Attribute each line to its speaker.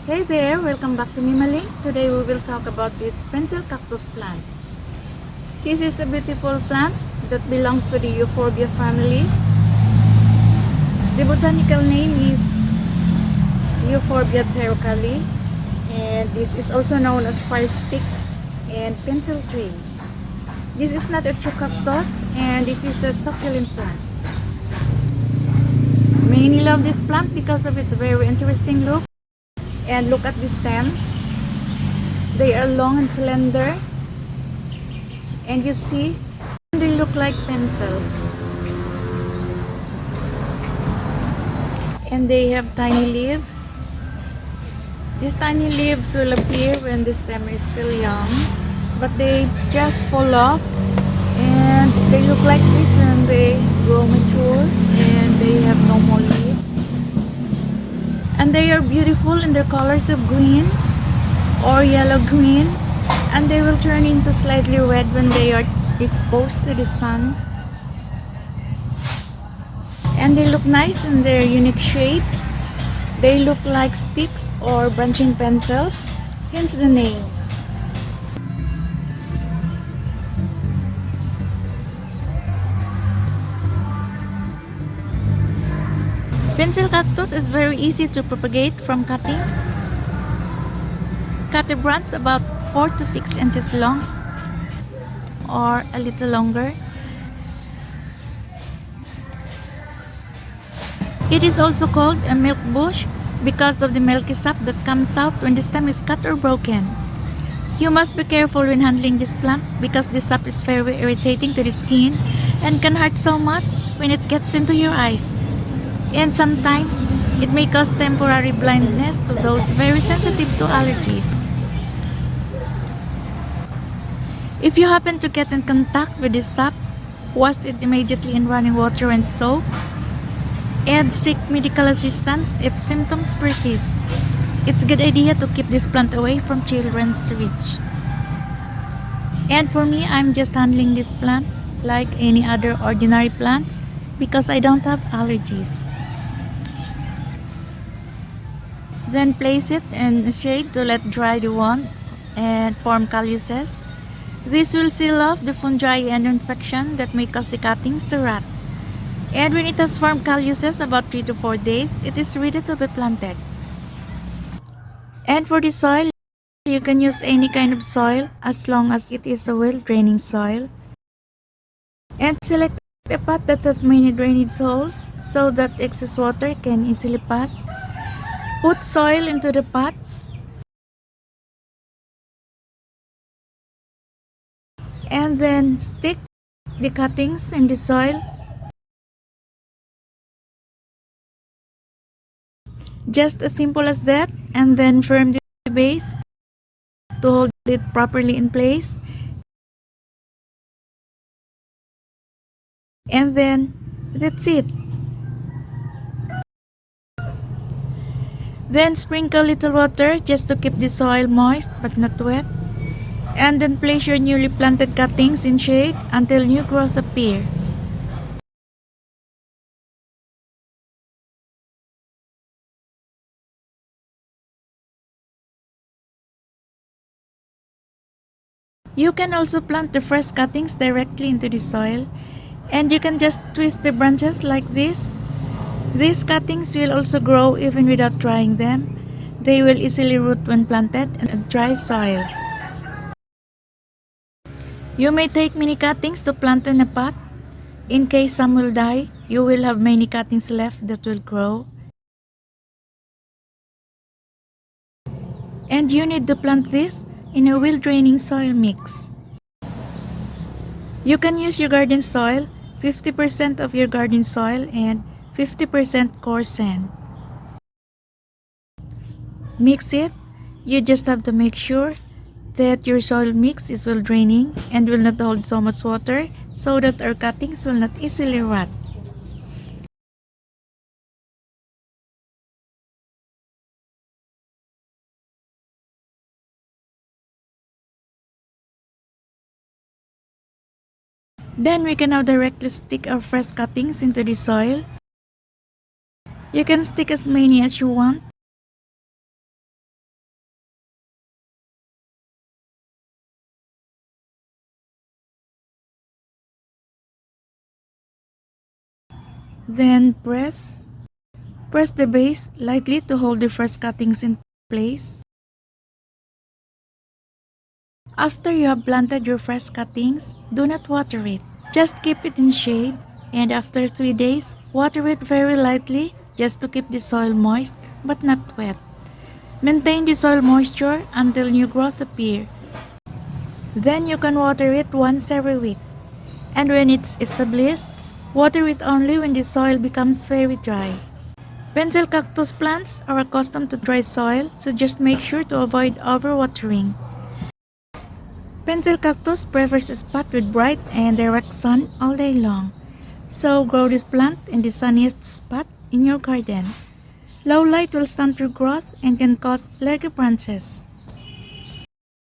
Speaker 1: Hey there, welcome back to Mimali. Today we will talk about this pencil cactus plant. This is a beautiful plant that belongs to the Euphorbia family. The botanical name is Euphorbia tirucalli, and this is also known as fire stick and pencil tree. This is not a true cactus, and this is a succulent plant. Many love this plant because of its very interesting look. And look at the stems. They are long and slender. And you see, they look like pencils. And they have tiny leaves. These tiny leaves will appear when the stem is still young, but they just fall off. And they look like this when they grow mature and they have no more leaves. And they are beautiful in their colors of green or yellow-green, and they will turn into slightly red when they are exposed to the sun. And they look nice in their unique shape. They look like sticks or branching pencils, hence the name. Pencil cactus is very easy to propagate from cuttings. Cut a branch about 4 to 6 inches long or a little longer. It is also called a milk bush because of the milky sap that comes out when the stem is cut or broken. You must be careful when handling this plant because the sap is very irritating to the skin and can hurt so much when it gets into your eyes. And sometimes, it may cause temporary blindness to those very sensitive to allergies. If you happen to get in contact with this sap, wash it immediately in running water and soap, and seek medical assistance if symptoms persist. It's a good idea to keep this plant away from children's reach. And for me, I'm just handling this plant like any other ordinary plants because I don't have allergies. Then place it in shade to let dry the wound and form calluses. This will seal off the fungi and infection that may cause the cuttings to rot. And when it has formed calluses about 3 to 4 days, it is ready to be planted. And for the soil, you can use any kind of soil as long as it is a well-draining soil. And select a pot that has many drainage holes so that excess water can easily pass. Put soil into the pot and then stick the cuttings in the soil. Just as simple as that, and then firm the base to hold it properly in place. And then that's it. Then sprinkle little water just to keep the soil moist but not wet. And then place your newly planted cuttings in shade until new growth appear. You can also plant the fresh cuttings directly into the soil, and you can just twist the branches like this. These cuttings will also grow even without drying them. They will easily root when planted in dry soil. You may take many cuttings to plant in a pot. In case some will die, you will have many cuttings left that will grow. And you need to plant this in a well-draining soil mix. You can use your garden soil, 50% of your garden soil and 50% coarse sand. Mix it. You just have to make sure that your soil mix is well draining and will not hold so much water so that our cuttings will not easily rot. Then we can now directly stick our fresh cuttings into the soil. You can stick as many as you want. Then press the base lightly to hold the fresh cuttings in place. After you have planted your fresh cuttings, do not water it. Just keep it in shade, and after 3 days, water it very lightly just to keep the soil moist but not wet. Maintain the soil moisture until new growth appear. Then you can water it once every week. And when it's established, water it only when the soil becomes very dry. Pencil cactus plants are accustomed to dry soil, so just make sure to avoid overwatering. Pencil cactus prefers a spot with bright and direct sun all day long. So grow this plant in the sunniest spot in your garden. Low light will stunt your growth and can cause leggy branches.